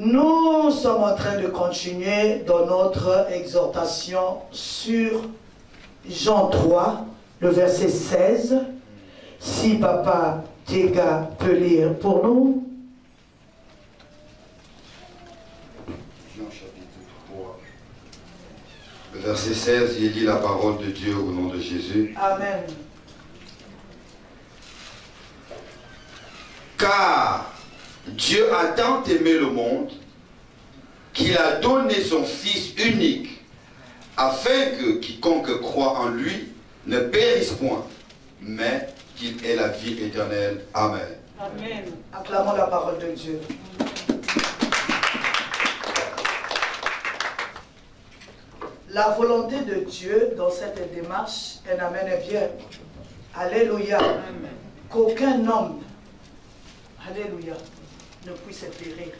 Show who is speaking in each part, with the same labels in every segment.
Speaker 1: Nous sommes en train de continuer dans notre exhortation sur Jean 3, le verset 16. Si Papa Tega peut lire pour nous.
Speaker 2: Jean chapitre 3, le verset 16, il dit la parole de Dieu au nom de Jésus.
Speaker 1: Amen.
Speaker 2: Car Dieu a tant aimé le monde qu'il a donné son Fils unique, afin que quiconque croit en lui ne périsse point, mais qu'il ait la vie éternelle. Amen.
Speaker 1: Amen. Acclamons la parole de Dieu. La volonté de Dieu dans cette démarche, elle amène bien. Alléluia. Qu'aucun homme, alléluia, ne puisse périr.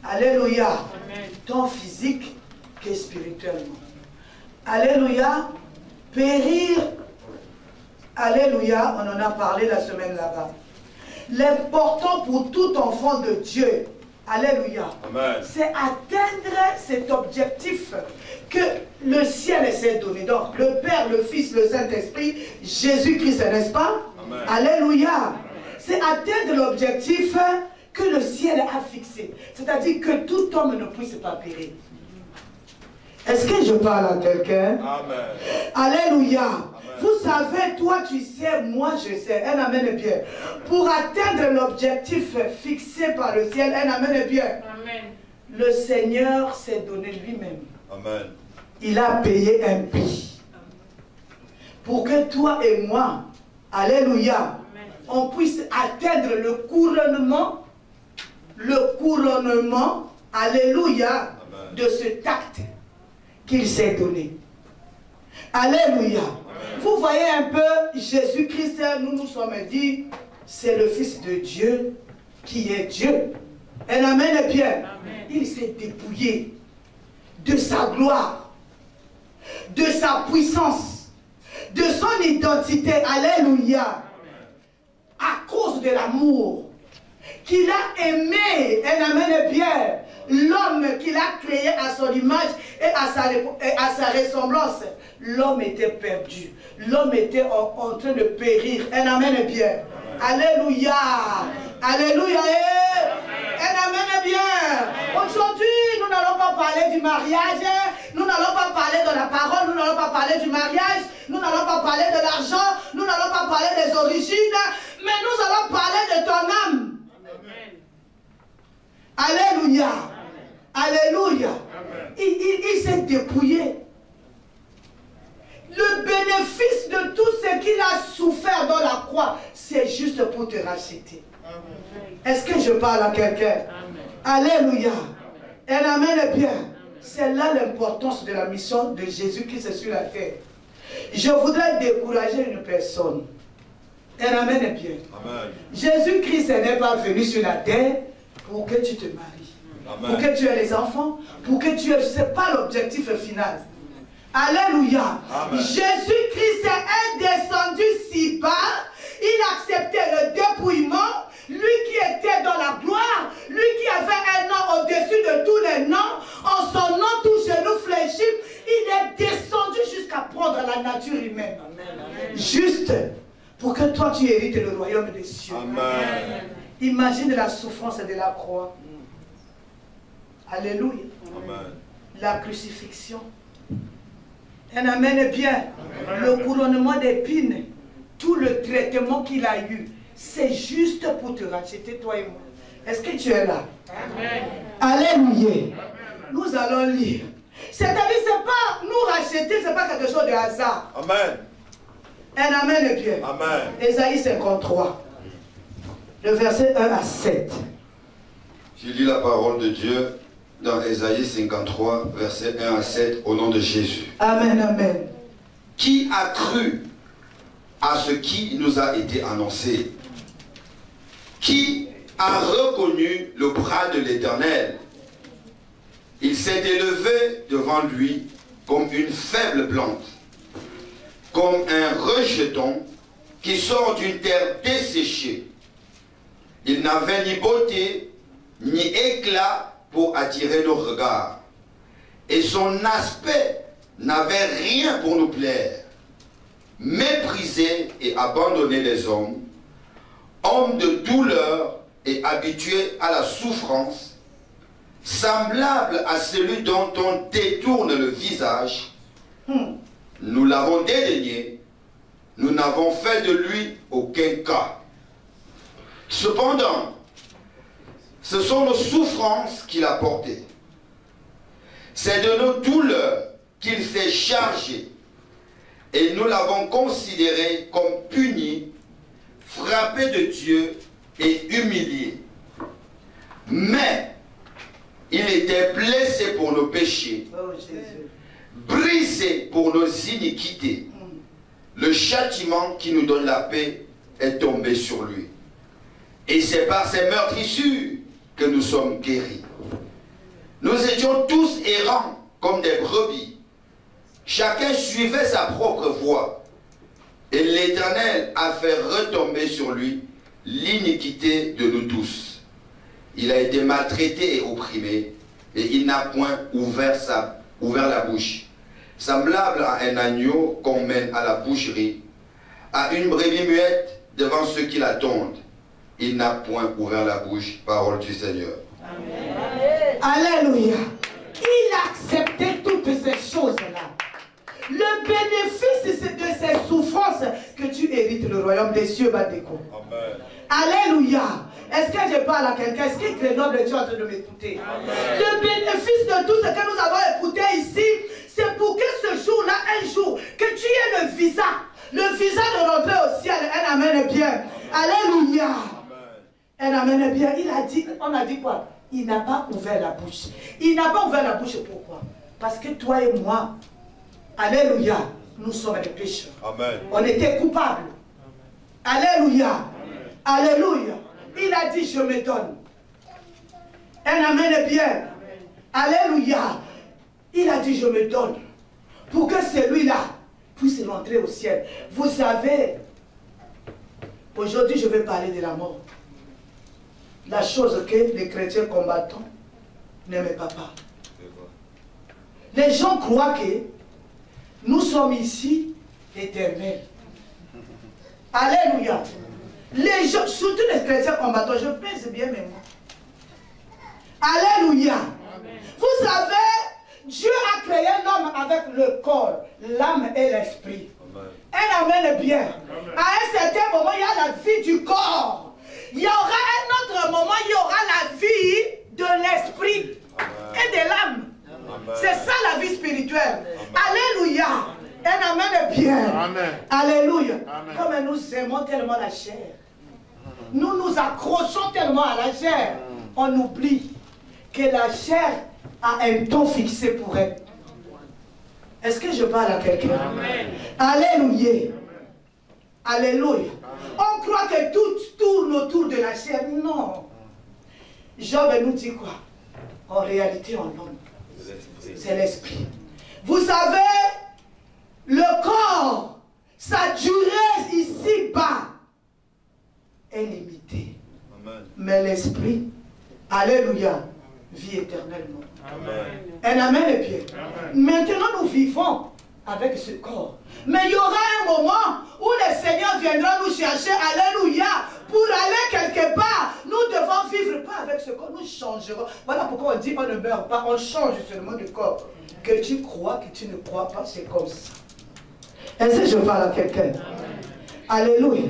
Speaker 1: Alléluia. Tant physique que spirituellement. Alléluia. Périr. Alléluia. On en a parlé la semaine là-bas. L'important pour tout enfant de Dieu, alléluia, c'est atteindre cet objectif que le ciel essaie de donner. Donc, le Père, le Fils, le Saint-Esprit, Jésus-Christ, n'est-ce pas? Amen. Alléluia. C'est atteindre l'objectif que le ciel a fixé. C'est-à-dire que tout homme ne puisse pas périr. Est-ce que je parle à quelqu'un? Amen. Alléluia. Amen. Vous savez, toi tu sais, moi je sais. Un amen bien. Pour atteindre l'objectif fixé par le ciel, un amen bien. Amen. Le Seigneur s'est donné lui-même. Amen. Il a payé un prix. Pour que toi et moi, alléluia, amen, on puisse atteindre le couronnement, alléluia, amen, de cet acte qu'il s'est donné. Alléluia. Amen. Vous voyez un peu, Jésus-Christ, nous sommes dit, c'est le Fils de Dieu qui est Dieu. Un amen bien. Amen. Il s'est dépouillé de sa gloire, de sa puissance, de son identité. Alléluia. Amen. À cause de l'amour qu'il a aimé, un amen bien, l'homme qu'il a créé à son image et à sa ressemblance. L'homme était perdu. L'homme était en train de périr. Un amen bien. Alléluia. Alléluia. Un amen bien. Aujourd'hui, nous n'allons pas parler du mariage. Nous n'allons pas parler de la parole. Nous n'allons pas parler du mariage. Nous n'allons pas parler de l'argent. Nous n'allons pas parler des origines. Mais nous allons parler de ton âme. Alléluia. Alléluia. Il s'est dépouillé. Le bénéfice de tout ce qu'il a souffert dans la croix, c'est juste pour te racheter. Est-ce que je parle à quelqu'un? Alléluia. Un amen bien. C'est là l'importance de la mission de Jésus-Christ sur la terre. Je voudrais décourager une personne. Un amen bien. Jésus-Christ n'est pas venu sur la terre pour que tu te maries. Amen. Pour que tu aies les enfants, pour que tu aies... Ce n'est pas l'objectif final. Alléluia. Jésus-Christ est descendu si bas, il acceptait le dépouillement, lui qui était dans la gloire, lui qui avait un nom au-dessus de tous les noms, en son nom tout genou fléchi, il est descendu jusqu'à prendre la nature humaine. Amen. Juste pour que toi tu hérites le royaume des cieux. Amen. Imagine la souffrance de la croix. Alléluia. Amen. La crucifixion. Un amen bien. Amen. Le couronnement d'épines, tout le traitement qu'il a eu, c'est juste pour te racheter, toi et moi. Est-ce que tu es là? Amen. Alléluia. Amen. Nous allons lire. C'est-à-dire, c'est pas nous racheter, c'est pas quelque chose de hasard. Amen. Un amen bien. Amen. Ésaïe 53. Le verset 1 à 7.
Speaker 2: Je lis la parole de Dieu dans Ésaïe 53, verset 1 à 7, au nom de Jésus.
Speaker 1: Amen, amen.
Speaker 2: Qui a cru à ce qui nous a été annoncé? Qui a reconnu le bras de l'Éternel? Il s'est élevé devant lui comme une faible plante, comme un rejeton qui sort d'une terre desséchée. Il n'avait ni beauté, ni éclat pour attirer nos regards. Et son aspect n'avait rien pour nous plaire. Méprisé et abandonné des hommes, homme de douleur et habitué à la souffrance, semblable à celui dont on détourne le visage, nous l'avons dédaigné, nous n'avons fait de lui aucun cas. Cependant, ce sont nos souffrances qu'il a portées. C'est de nos douleurs qu'il s'est chargé. Et nous l'avons considéré comme puni, frappé de Dieu et humilié. Mais il était blessé pour nos péchés, brisé pour nos iniquités. Le châtiment qui nous donne la paix est tombé sur lui. Et c'est par ses meurtrissures que nous sommes guéris. Nous étions tous errants comme des brebis. Chacun suivait sa propre voie. Et l'Éternel a fait retomber sur lui l'iniquité de nous tous. Il a été maltraité et opprimé, et il n'a point ouvert la bouche. Semblable à un agneau qu'on mène à la boucherie, à une brebis muette devant ceux qui l'attendent. Il n'a point ouvert la bouche. Parole du Seigneur.
Speaker 1: Amen. Alléluia. Il acceptait toutes ces choses-là. Le bénéfice de ces souffrances que tu hérites le royaume des cieux, Badeko. Alléluia. Est-ce que je parle à quelqu'un? Est-ce que Grenoble est en train de m'écouter? Le bénéfice de tout ce que nous avons écouté ici, c'est pour que ce jour-là, un jour, que tu aies le visa de rentrer au ciel. Un amen bien. Alléluia. Un amen bien. Il a dit, on a dit quoi? Il n'a pas ouvert la bouche. Il n'a pas ouvert la bouche, pourquoi? Parce que toi et moi, alléluia, nous sommes des pécheurs. Amen. On était coupables. Alléluia. Amen. Alléluia. Il a dit, je me donne. Un amen bien. Amen. Alléluia. Il a dit, je me donne. Pour que celui-là puisse rentrer au ciel. Vous savez, aujourd'hui je vais parler de la mort. La chose que les chrétiens combattants n'aiment pas parler. Les gens croient que nous sommes ici éternels. Alléluia. Les gens, surtout les chrétiens combattants, je pèse bien mes mots. Alléluia. Amen. Vous savez, Dieu a créé l'homme avec le corps, l'âme et l'esprit. Un amen bien. Amen. À un certain moment, il y a la vie du corps. Il y aura un autre moment, il y aura la vie de l'esprit et de l'âme. C'est ça la vie spirituelle. Amen. Alléluia. Un amen bien. Amen. Alléluia. Amen. Comme nous aimons tellement la chair, nous nous accrochons tellement à la chair, on oublie que la chair a un temps fixé pour elle. Est-ce que je parle à quelqu'un? Alléluia. Alléluia. On croit que tout tourne autour de la chair. Non. Job nous dit quoi? En réalité, en homme, c'est l'esprit. Vous savez, le corps, sa durée ici-bas est limitée. Mais l'esprit, alléluia, vit éternellement. Amen. Un amen est bien. Maintenant, nous vivons avec ce corps. Mais il y aura un moment où le Seigneur viendra nous chercher, alléluia, pour aller quelque part. Nous devons vivre pas avec ce corps, nous changerons. Voilà pourquoi on dit on ne meurt pas, on change seulement de corps. Que tu crois, que tu ne crois pas, c'est comme ça. Est-ce que je parle à quelqu'un? Alléluia.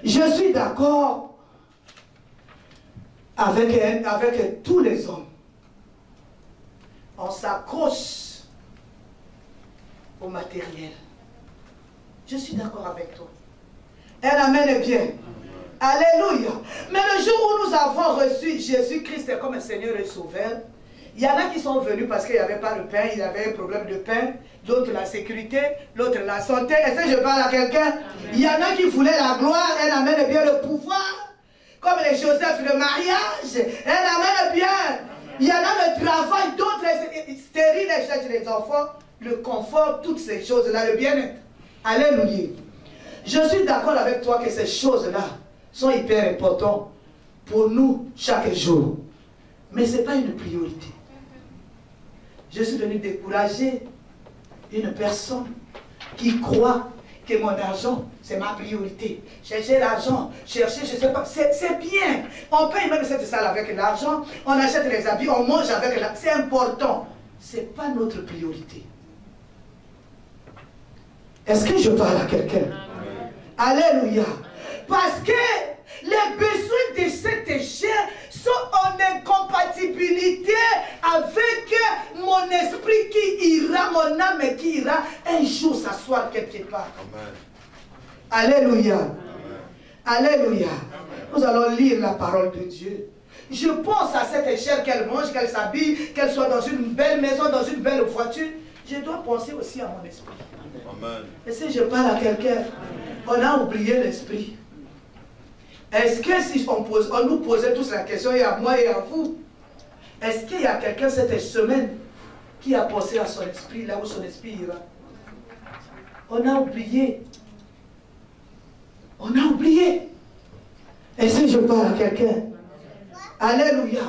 Speaker 1: Je suis d'accord avec tous les hommes. On s'accroche au matériel. Je suis d'accord avec toi. Un amen est bien. Alléluia. Mais le jour où nous avons reçu Jésus-Christ comme Seigneur et Sauveur, il y en a qui sont venus parce qu'il n'y avait pas de pain, il y avait un problème de pain, d'autres la sécurité, l'autre la santé. Est-ce que je parle à quelqu'un? Il y en a qui voulaient la gloire, un amen est bien, le pouvoir, comme les Joseph, le mariage, un amen est bien. Il y en a le travail, d'autres les stériles, les cherchent les enfants, le confort, toutes ces choses-là, le bien-être. Alléluia. Je suis d'accord avec toi que ces choses-là sont hyper importantes pour nous chaque jour. Mais ce n'est pas une priorité. Je suis venu décourager une personne qui croit que mon argent, c'est ma priorité. Chercher l'argent, chercher, je ne sais pas, c'est bien. On paye même cette salle avec l'argent, on achète les habits, on mange avec l'argent. C'est important. Ce n'est pas notre priorité. Est-ce que je parle à quelqu'un? Alléluia. Parce que les besoins de cette chair sont en incompatibilité avec mon esprit qui ira, mon âme qui ira un jour s'asseoir quelque part. Amen. Alléluia. Amen. Alléluia. Amen. Nous allons lire la parole de Dieu. Je pense à cette chair qu'elle mange, qu'elle s'habille, qu'elle soit dans une belle maison, dans une belle voiture. Je dois penser aussi à mon esprit. Amen. Et si je parle à quelqu'un, on a oublié l'esprit. Est-ce que si on nous posait tous la question, et à moi et à vous, est-ce qu'il y a quelqu'un cette semaine qui a pensé à son esprit, là où son esprit ira? On a oublié. On a oublié. Et si je parle à quelqu'un? Alléluia.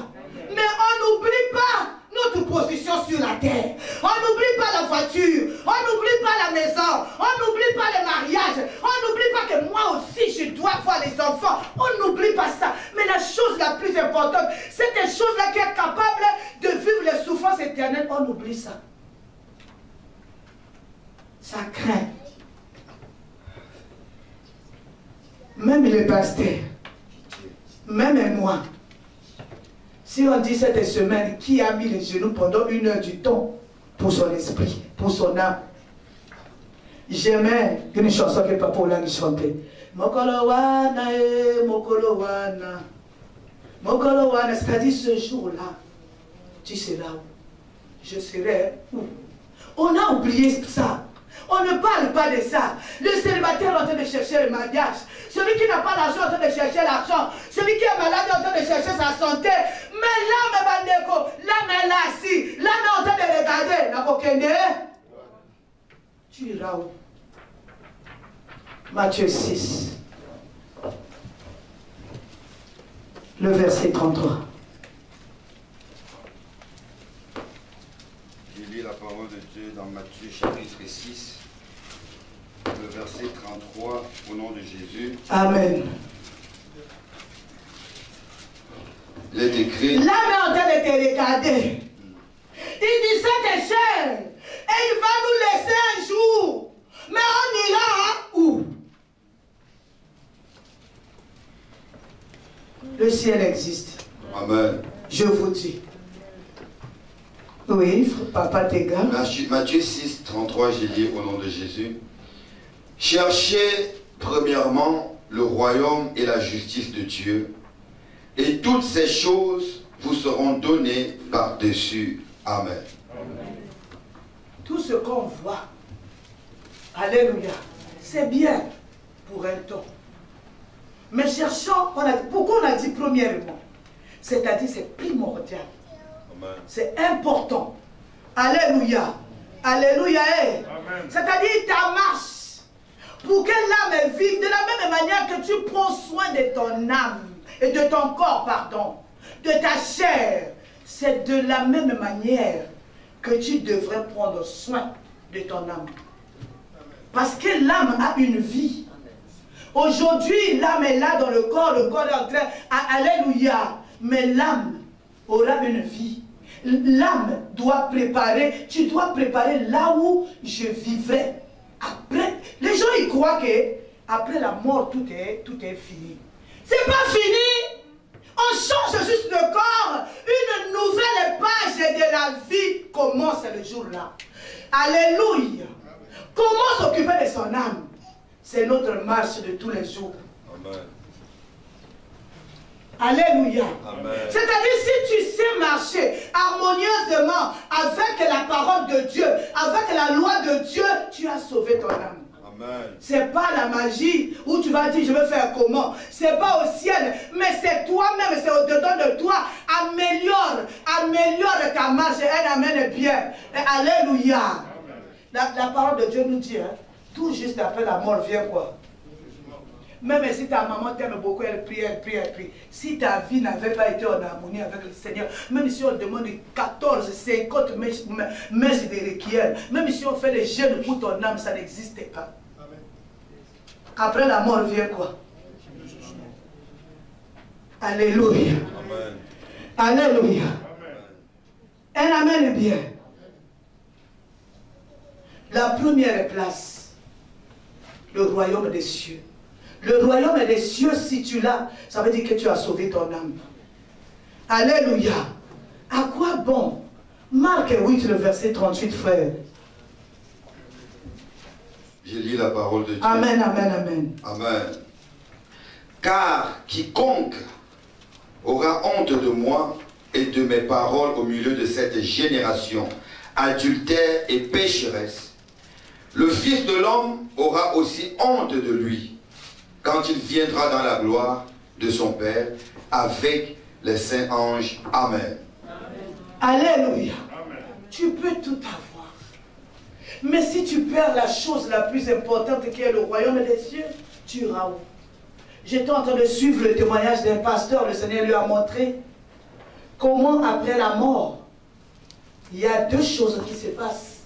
Speaker 1: Mais on n'oublie pas notre position sur la terre. On n'oublie pas la voiture. On n'oublie pas la maison. On n'oublie pas le mariage. On n'oublie pas que moi aussi je dois voir les enfants. On n'oublie pas ça. Mais la chose la plus importante, cette chose-là qui est capable de vivre les souffrances éternelles, on oublie ça. Ça craint. Même les pasteurs, même moi. Si on dit cette semaine, qui a mis les genoux pendant 1 heure du temps pour son esprit, pour son âme? J'aimais une chanson que Papa Olan chantait. Mokolo wana, mokolo wana. Mokolo wana, c'est-à-dire ce jour-là, tu seras où? Je serai où? On a oublié ça. On ne parle pas de ça. Le célibataire est en train de chercher le mariage. Celui qui n'a pas l'argent est en train de chercher l'argent. Celui qui est malade est en train de chercher sa santé. Mais l'âme, Bandeko, l'âme est là, si. L'âme est en train de regarder. Nakokende. Tu iras où? Matthieu 6. Le verset 33.
Speaker 2: Je lis la parole de Dieu dans Matthieu chapitre 6. Le verset 33, au nom de Jésus.
Speaker 1: Amen.
Speaker 2: Il est écrit.
Speaker 1: L'âme est en train de te regarder. Il dit cette chair, et il va nous laisser un jour. Mais on ira où? Le ciel existe.
Speaker 2: Amen.
Speaker 1: Je vous dis. Oui, papa Tega.
Speaker 2: Matthieu 6, 33, j'ai dit au nom de Jésus. Cherchez premièrement le royaume et la justice de Dieu, et toutes ces choses vous seront données par-dessus. Amen.
Speaker 1: Tout ce qu'on voit, alléluia, c'est bien pour un temps. Mais cherchons, pourquoi on a dit premièrement? C'est-à-dire c'est primordial. C'est important. Alléluia. Alléluia. C'est-à-dire ta marche. Pour que l'âme vive de la même manière que tu prends soin de ton âme et de ton corps, pardon, de ta chair, c'est de la même manière que tu devrais prendre soin de ton âme. Parce que l'âme a une vie. Aujourd'hui, l'âme est là dans le corps est en train, alléluia, mais l'âme aura une vie. L'âme doit préparer, tu dois préparer là où je vivrai. Après, les gens ils croient que après la mort tout est fini. C'est pas fini. On change juste le corps. Une nouvelle page de la vie commence le jour-là. Alléluia. Comment s'occuper de son âme? C'est notre marche de tous les jours. Amen. Alléluia. C'est-à-dire si tu sais marcher harmonieusement avec la parole de Dieu, avec la loi de Dieu, tu as sauvé ton âme. C'est pas la magie où tu vas dire je vais faire comment. C'est pas au ciel, mais c'est toi-même, c'est au-dedans de toi. Améliore ta marche. Elle amène bien. Et alléluia. La parole de Dieu nous dit, hein, tout juste après la mort vient quoi? Même si ta maman t'aime beaucoup, elle prie, elle prie, elle prie. Si ta vie n'avait pas été en harmonie avec le Seigneur, même si on demande 14, 50 messes de requiem, même si on fait les jeûnes pour ton âme, ça n'existait pas. Après la mort vient quoi? Alléluia. Amen. Alléluia. Un amen est bien. La première place, le royaume des cieux. Le royaume des cieux, si tu l'as, ça veut dire que tu as sauvé ton âme. Alléluia. À quoi bon? Marc 8, le verset 38, frère.
Speaker 2: Je lis la parole de Dieu.
Speaker 1: Amen, amen, amen.
Speaker 2: Amen. Car quiconque aura honte de moi et de mes paroles au milieu de cette génération adultère et pécheresse, le Fils de l'homme aura aussi honte de lui quand il viendra dans la gloire de son Père avec les saints anges. Amen.
Speaker 1: Alléluia. Amen. Tu peux tout avoir. Mais si tu perds la chose la plus importante qui est le royaume des cieux, tu iras où? J'étais en train de suivre le témoignage d'un pasteur. Le Seigneur lui a montré comment après la mort, il y a deux choses qui se passent.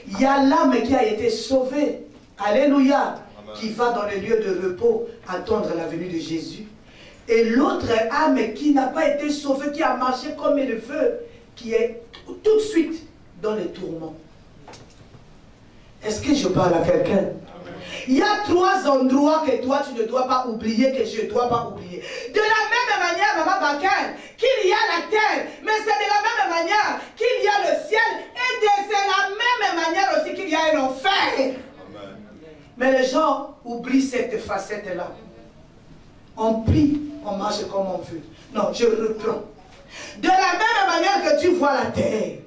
Speaker 1: Il y a l'âme qui a été sauvée. Alléluia. Qui va dans les lieux de repos attendre la venue de Jésus. Et l'autre âme qui n'a pas été sauvée, qui a marché comme il veut, qui est tout de suite dans les tourments. Est-ce que je parle à quelqu'un? Il y a trois endroits que toi tu ne dois pas oublier, que je ne dois pas oublier. De la même manière, Maman Baken, qu'il y a la terre, mais c'est de la même manière qu'il y a le ciel, et c'est la même manière aussi qu'il y a un enfer. Mais les gens oublient cette facette-là. On prie, on marche comme on veut. Non, je reprends. De la même manière que tu vois la terre,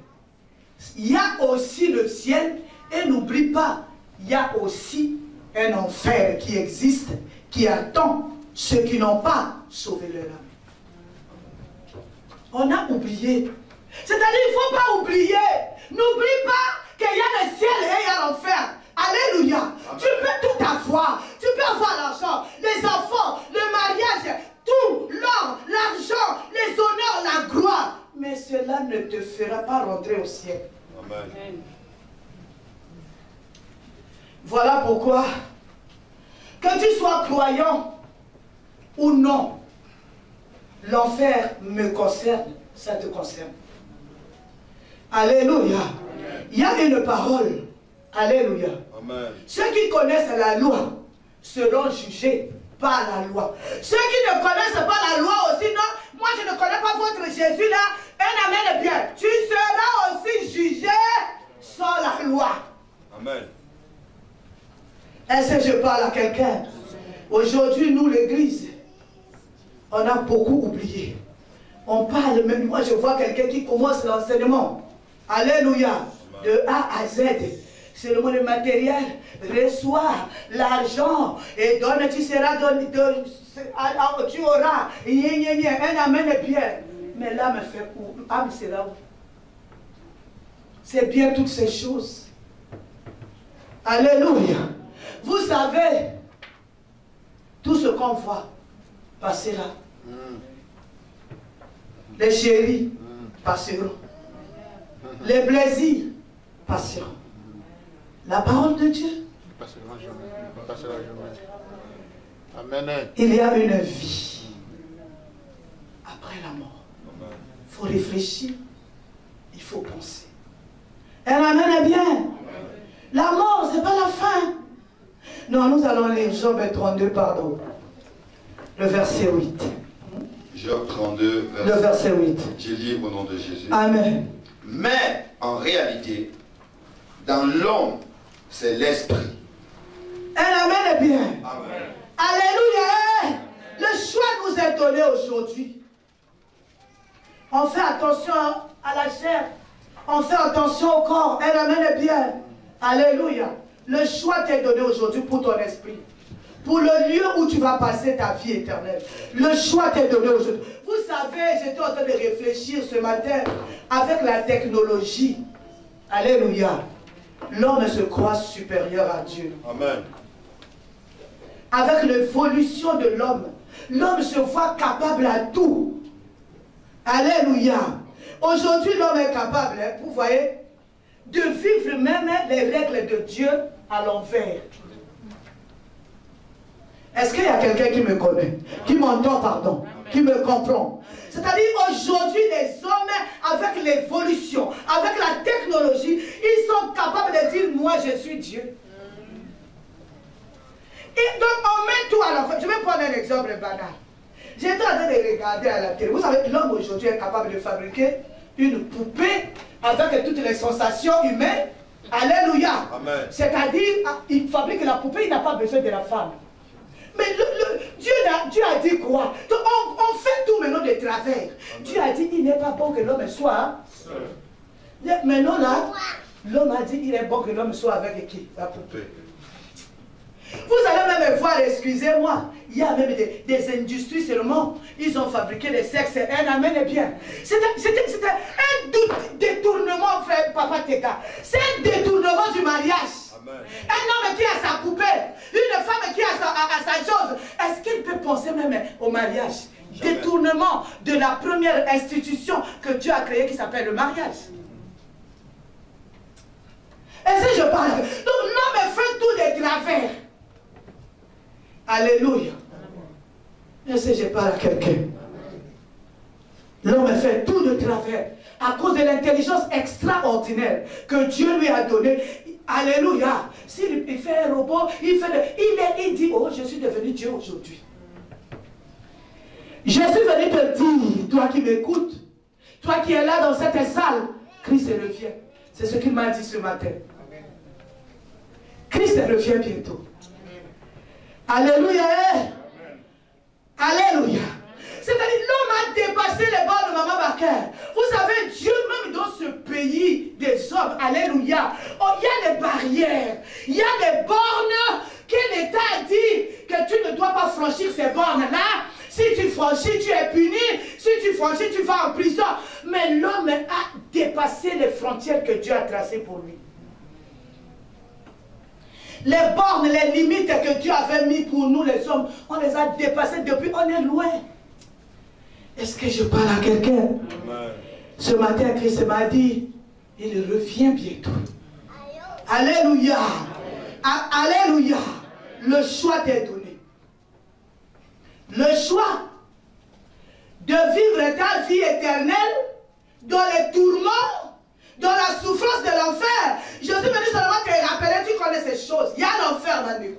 Speaker 1: il y a aussi le ciel. Et n'oublie pas, il y a aussi un enfer qui existe, qui attend ceux qui n'ont pas sauvé leur âme. On a oublié. C'est-à-dire, il ne faut pas oublier. N'oublie pas qu'il y a le ciel et il y a l'enfer. Alléluia. Amen. Tu peux tout avoir. Tu peux avoir l'argent, les enfants, le mariage, tout, l'or, l'argent, les honneurs, la gloire. Mais cela ne te fera pas rentrer au ciel. Amen. Voilà pourquoi, que tu sois croyant ou non, l'enfer me concerne, ça te concerne. Alléluia. Amen. Il y a une parole. Alléluia. Amen. Ceux qui connaissent la loi seront jugés par la loi. Ceux qui ne connaissent pas la loi aussi, non, moi je ne connais pas votre Jésus là, un amen bien. Tu seras aussi jugé sans la loi. Amen. Est-ce que je parle à quelqu'un? Aujourd'hui, nous, l'église, on a beaucoup oublié. On parle, même moi je vois quelqu'un qui commence l'enseignement. Alléluia. De A à Z. C'est le monde matériel. Reçois l'argent et donne, tu seras donné, tu auras. Un amen bien. Mais l'âme fait où? L'âme sera où? C'est bien toutes ces choses. Alléluia. Vous savez, tout ce qu'on voit passera. Les chéris passeront. Les plaisirs passeront. La parole de Dieu passera jamais. Amen. Il y a une vie après la mort. Il faut réfléchir. Il faut penser. Un amen est bien. La mort, ce n'est pas la fin. Non, nous allons lire Job 32, pardon. Le verset 8.
Speaker 2: Job 32,
Speaker 1: le verset 8.
Speaker 2: Je lis au nom de Jésus.
Speaker 1: Amen.
Speaker 2: Mais en réalité, dans l'homme, c'est l'esprit.
Speaker 1: Un amen est bien.
Speaker 2: Amen.
Speaker 1: Alléluia. Le choix nous est donné aujourd'hui. On fait attention à la chair. On fait attention au corps. Un amen est bien. Alléluia. Le choix t'est donné aujourd'hui pour ton esprit. Pour le lieu où tu vas passer ta vie éternelle. Le choix t'est donné aujourd'hui. Vous savez, j'étais en train de réfléchir ce matin avec la technologie. Alléluia. L'homme se croit supérieur à Dieu.
Speaker 2: Amen.
Speaker 1: avec l'évolution de l'homme, l'homme se voit capable à tout. Alléluia. Aujourd'hui, l'homme est capable, hein, vous voyez, de vivre même les règles de Dieu à l'envers. Est-ce qu'il y a quelqu'un qui me connaît, qui m'entend, pardon, qui me comprend? C'est-à-dire aujourd'hui, les hommes, avec l'évolution, avec la technologie, ils sont capables de dire, moi je suis Dieu. Et donc on met tout à l'envers. Je vais prendre un exemple banal. J'étais en train de regarder à la télé. Vous savez, l'homme aujourd'hui est capable de fabriquer une poupée avec toutes les sensations humaines. Alléluia. C'est-à-dire, il fabrique la poupée, il n'a pas besoin de la femme. Mais Dieu a dit quoi? Donc on fait tout maintenant de travers. Amen. Dieu a dit, il n'est pas bon que l'homme soit seul. Maintenant là, l'homme a dit, il est bon que l'homme soit avec qui? La poupée. Vous allez même voir, excusez-moi, il y a même des industries seulement, ils ont fabriqué des sexes, un amen est bien. C'était un détournement, frère, papa Teka. C'est un détournement du mariage. Amen. Un homme qui a sa poupée, une femme qui a sa chose, est-ce qu'il peut penser même au mariage? Jamais. Détournement de la première institution que Dieu a créée qui s'appelle le mariage. Et si je parle, donc l'homme fait tout des travers. Alléluia. Et si je parle à quelqu'un, l'homme fait tout de travers à cause de l'intelligence extraordinaire que Dieu lui a donnée. Alléluia. S'il fait un robot, il dit, oh, je suis devenu Dieu aujourd'hui. Je suis venu te dire, toi qui m'écoutes, toi qui es là dans cette salle, Christ revient. C'est ce qu'il m'a dit ce matin. Christ revient bientôt. Alléluia. Alléluia. C'est-à-dire l'homme a dépassé les bornes de Maman Baker. Vous savez, Dieu même dans ce pays des hommes, alléluia, oh, il y a des barrières, il y a des bornes que l'État a dit que tu ne dois pas franchir ces bornes-là. Si tu franchis, tu es puni. Si tu franchis, tu vas en prison. Mais l'homme a dépassé les frontières que Dieu a tracées pour lui. Les bornes, les limites que Dieu avait mis pour nous les hommes, on les a dépassées depuis, on est loin. Est-ce que je parle à quelqu'un? Ce matin, Christ m'a dit, il revient bientôt. Alléluia. Alléluia. Le choix t'est donné. Le choix de vivre ta vie éternelle dans les tourments, dans la souffrance de l'enfer. Je suis venu seulement te rappeler, tu connais ces choses. Il y a l'enfer dans nous.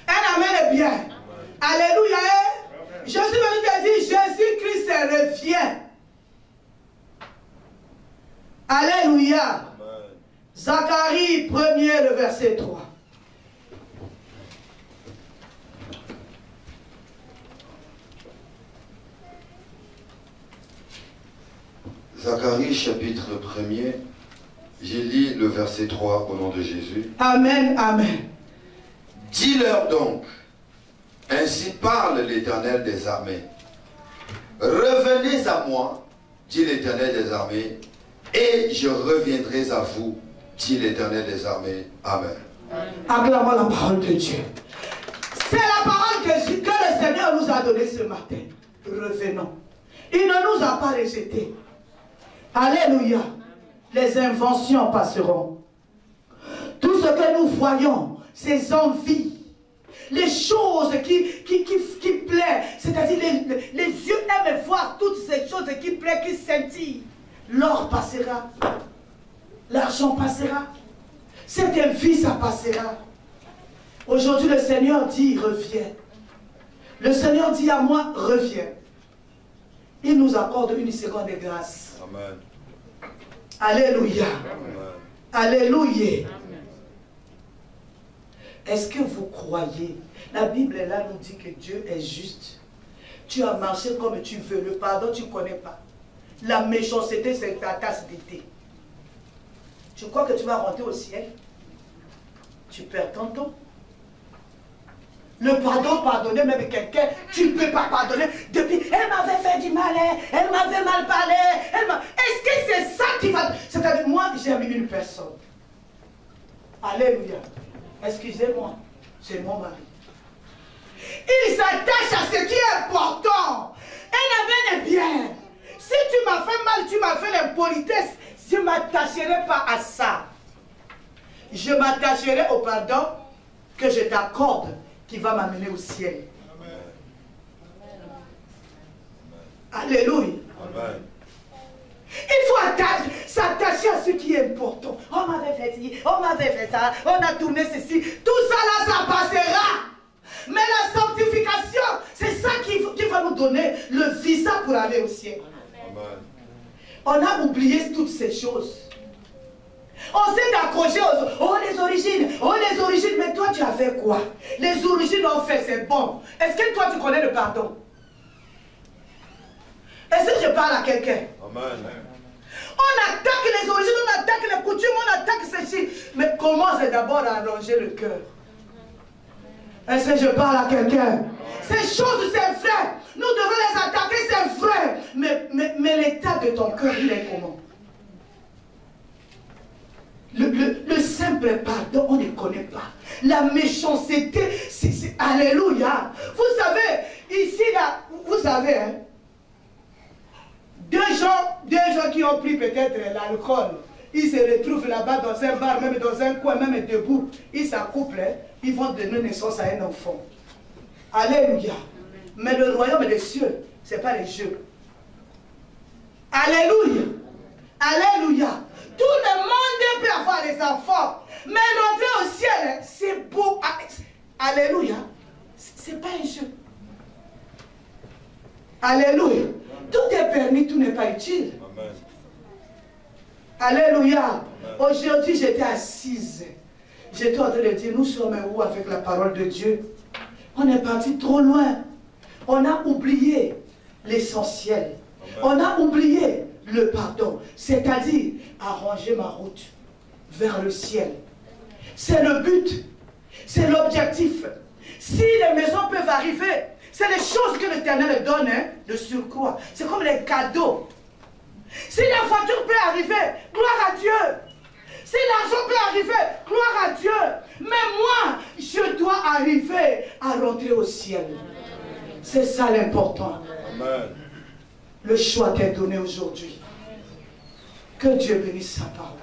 Speaker 1: Un amen est bien. Amen. Alléluia. Je suis venu te dire, Jésus-Christ revient. Alléluia. Amen. Zacharie 1er, le verset 3.
Speaker 2: Zacharie chapitre 1er, j'ai lu le verset 3 au nom de Jésus.
Speaker 1: Amen, amen.
Speaker 2: Dis-leur donc, ainsi parle l'Éternel des armées. Revenez à moi, dit l'Éternel des armées, et je reviendrai à vous, dit l'Éternel des armées. Amen.
Speaker 1: Acclamons la parole de Dieu. C'est la parole que le Seigneur nous a donnée ce matin. Revenons. Il ne nous a pas rejetés. Alléluia. Les inventions passeront. Tout ce que nous voyons, ces envies, les choses qui plaisent, c'est-à-dire les yeux aiment voir toutes ces choses qui plaisent, qui scintillent. L'or passera. L'argent passera. Cette vie, ça passera. Aujourd'hui, le Seigneur dit, reviens. Le Seigneur dit à moi, reviens. Il nous accorde une seconde de grâce.
Speaker 2: Amen.
Speaker 1: Alléluia.
Speaker 2: Amen.
Speaker 1: Alléluia. Est-ce que vous croyez? La Bible là nous dit que Dieu est juste. Tu as marché comme tu veux. Le pardon, tu ne connais pas. La méchanceté, c'est ta tasse d'été. Tu crois que tu vas rentrer au ciel? Tu perds ton temps. Le pardon, pardonner même quelqu'un, tu ne peux pas pardonner. Depuis, elle m'avait fait du mal, elle m'avait mal parlé. Est-ce que c'est ça qui va... C'est-à-dire, moi, j'aime une personne. Alléluia. Excusez-moi, c'est mon mari. Il s'attache à ce qui est important. Un amen est bien. Si tu m'as fait mal, tu m'as fait l'impolitesse, je ne m'attacherai pas à ça. Je m'attacherai au pardon que je t'accorde qui va m'amener au ciel. Amen. Alléluia. Amen. Il faut s'attacher à ce qui est important. On m'avait fait ci, on m'avait fait ça, on a tourné ceci. Tout ça là, ça passera. Mais la sanctification, c'est ça qui va nous donner le visa pour aller au ciel. Amen. On a oublié toutes ces choses. On s'est accroché aux les origines, mais toi tu as fait quoi? Les origines ont fait, c'est bon. Est-ce que toi tu connais le pardon? Est-ce que je parle à quelqu'un? Amen. On attaque les origines, on attaque les coutumes, on attaque ceci. Mais commence d'abord à arranger le cœur. Est-ce que je parle à quelqu'un? Ces choses, c'est vrai. Nous devons les attaquer, c'est vrai. Mais l'état de ton cœur, il est comment? Le simple pardon, on ne connaît pas. La méchanceté, c'est alléluia. Vous savez, ici, là, vous savez, hein, deux gens qui ont pris peut-être l'alcool, ils se retrouvent là-bas dans un bar, même dans un coin, même debout. Ils s'accouplent, hein, ils vont donner naissance à un enfant. Alléluia. Mais le royaume des cieux, ce n'est pas les jeux. Alléluia. Alléluia. Tout le monde peut avoir des enfants. Mais rentrer au ciel, c'est beau. Alléluia. Ce n'est pas un jeu. Alléluia. Tout est permis, tout n'est pas utile. Amen. Alléluia. Aujourd'hui, j'étais assise. J'étais en train de dire, nous sommes où avec la parole de Dieu? On est parti trop loin. On a oublié l'essentiel. On a oublié le pardon. C'est-à-dire, arranger ma route vers le ciel. C'est le but. C'est l'objectif. Si les maisons peuvent arriver, c'est les choses que l'Éternel donne, hein, de surcroît. C'est comme les cadeaux. Si la voiture peut arriver, gloire à Dieu. Si l'argent peut arriver, gloire à Dieu. Mais moi, je dois arriver à rentrer au ciel. C'est ça l'important. Le choix t'est donné aujourd'hui. Que Dieu bénisse sa parole.